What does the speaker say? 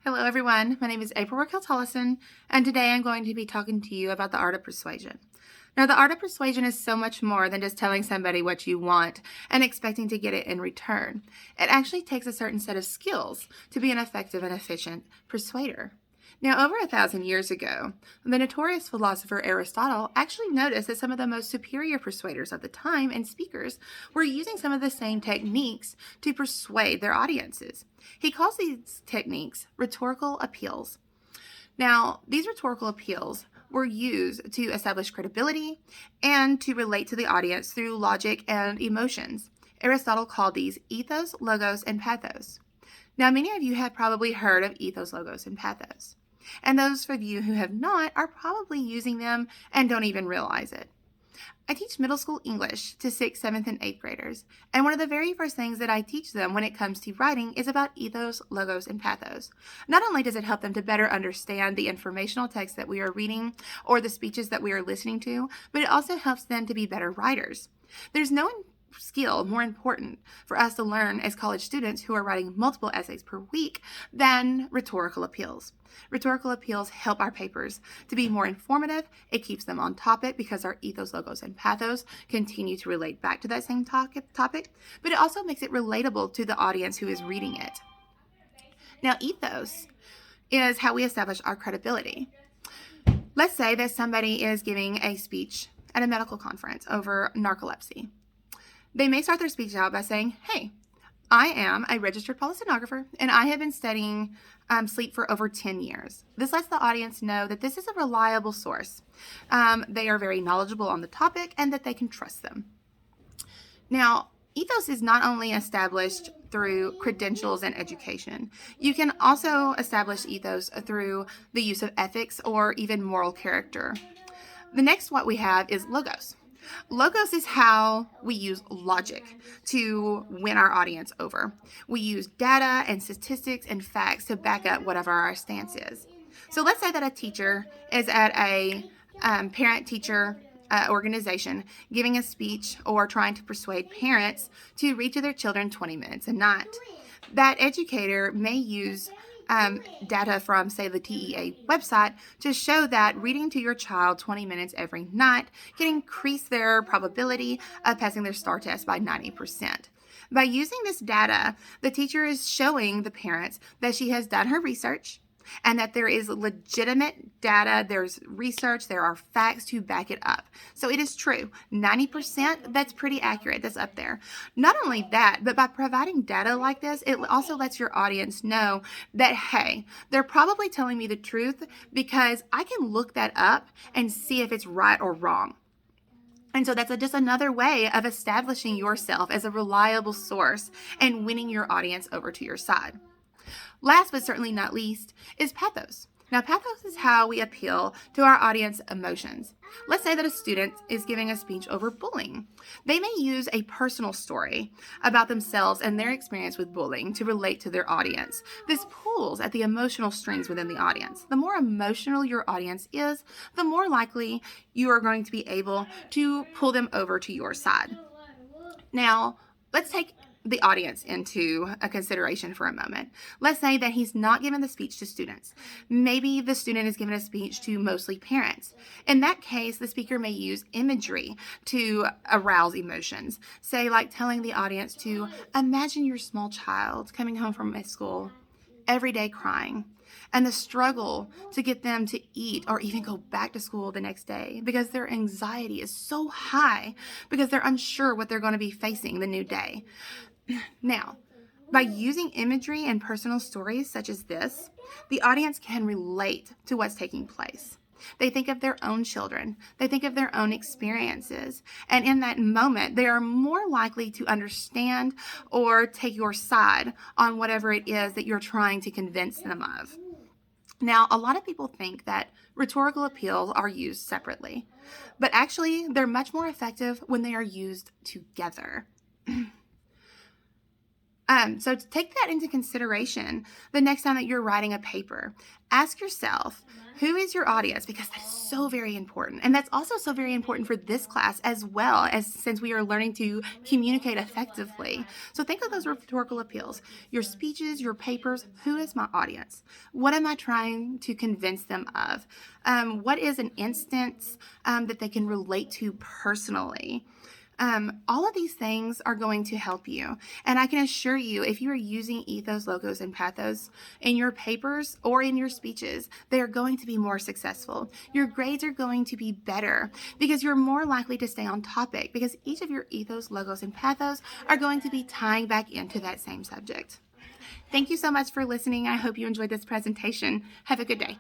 Hello everyone, my name is April Raquel-Tollison, and today I'm going to be talking to you about the art of persuasion. Now, the art of persuasion is so much more than just telling somebody what you want and expecting to get it in return. It actually takes a certain set of skills to be an effective and efficient persuader. Now, over 1,000 years ago, the notorious philosopher Aristotle actually noticed that some of the most superior persuaders of the time and speakers were using some of the same techniques to persuade their audiences. He calls these techniques rhetorical appeals. Now, these rhetorical appeals were used to establish credibility and to relate to the audience through logic and emotions. Aristotle called these ethos, logos, and pathos. Now, many of you have probably heard of ethos, logos, and pathos. And those of you who have not are probably using them and don't even realize it. I teach middle school English to 6th, 7th, and 8th graders, and one of the very first things that I teach them when it comes to writing is about ethos, logos, and pathos. Not only does it help them to better understand the informational text that we are reading or the speeches that we are listening to, but it also helps them to be better writers. There's no skill more important for us to learn as college students who are writing multiple essays per week than rhetorical appeals. Rhetorical appeals help our papers to be more informative. It keeps them on topic because our ethos, logos, and pathos continue to relate back to that same topic, but it also makes it relatable to the audience who is reading it. Now, ethos is how we establish our credibility. Let's say that somebody is giving a speech at a medical conference over narcolepsy. They may start their speech out by saying, "Hey, I am a registered polysomnographer, and I have been studying sleep for over 10 years. This lets the audience know that this is a reliable source. They are very knowledgeable on the topic and that they can trust them." Now, ethos is not only established through credentials and education. You can also establish ethos through the use of ethics or even moral character. The next what we have is logos. Logos is how we use logic to win our audience over. We use data and statistics and facts to back up whatever our stance is. So let's say that a teacher is at a parent-teacher organization giving a speech or trying to persuade parents to read to their children 20 minutes a night. That educator may use data from, say, the TEA website to show that reading to your child 20 minutes every night can increase their probability of passing their STAR test by 90%. By using this data, the teacher is showing the parents that she has done her research and that there is legitimate data, there's research, there are facts to back it up. So it is true. 90%, that's pretty accurate. That's up there. Not only that, but by providing data like this, it also lets your audience know that, hey, they're probably telling me the truth because I can look that up and see if it's right or wrong. And so that's just another way of establishing yourself as a reliable source and winning your audience over to your side. Last but certainly not least is pathos. Now, pathos is how we appeal to our audience emotions. Let's say that a student is giving a speech over bullying. They may use a personal story about themselves and their experience with bullying to relate to their audience. This pulls at the emotional strings within the audience. The more emotional your audience is, the more likely you are going to be able to pull them over to your side. Now, let's take the audience into a consideration for a moment. Let's say that he's not giving the speech to students. Maybe the student is giving a speech to mostly parents. In that case, the speaker may use imagery to arouse emotions. Say, like telling the audience to imagine your small child coming home from school every day crying, and the struggle to get them to eat or even go back to school the next day because their anxiety is so high because they're unsure what they're going to be facing the new day. Now, by using imagery and personal stories such as this, the audience can relate to what's taking place. They think of their own children. They think of their own experiences. And in that moment, they are more likely to understand or take your side on whatever it is that you're trying to convince them of. Now, a lot of people think that rhetorical appeals are used separately, but actually they're much more effective when they are used together. So to take that into consideration the next time that you're writing a paper, ask yourself, who is your audience? Because that's so very important. And that's also so very important for this class as well, as since we are learning to communicate effectively. So think of those rhetorical appeals, your speeches, your papers. Who is my audience? What am I trying to convince them of? What is an instance that they can relate to personally? All of these things are going to help you. And I can assure you, if you are using ethos, logos, and pathos in your papers or in your speeches, they are going to be more successful. Your grades are going to be better because you're more likely to stay on topic because each of your ethos, logos, and pathos are going to be tying back into that same subject. Thank you so much for listening. I hope you enjoyed this presentation. Have a good day.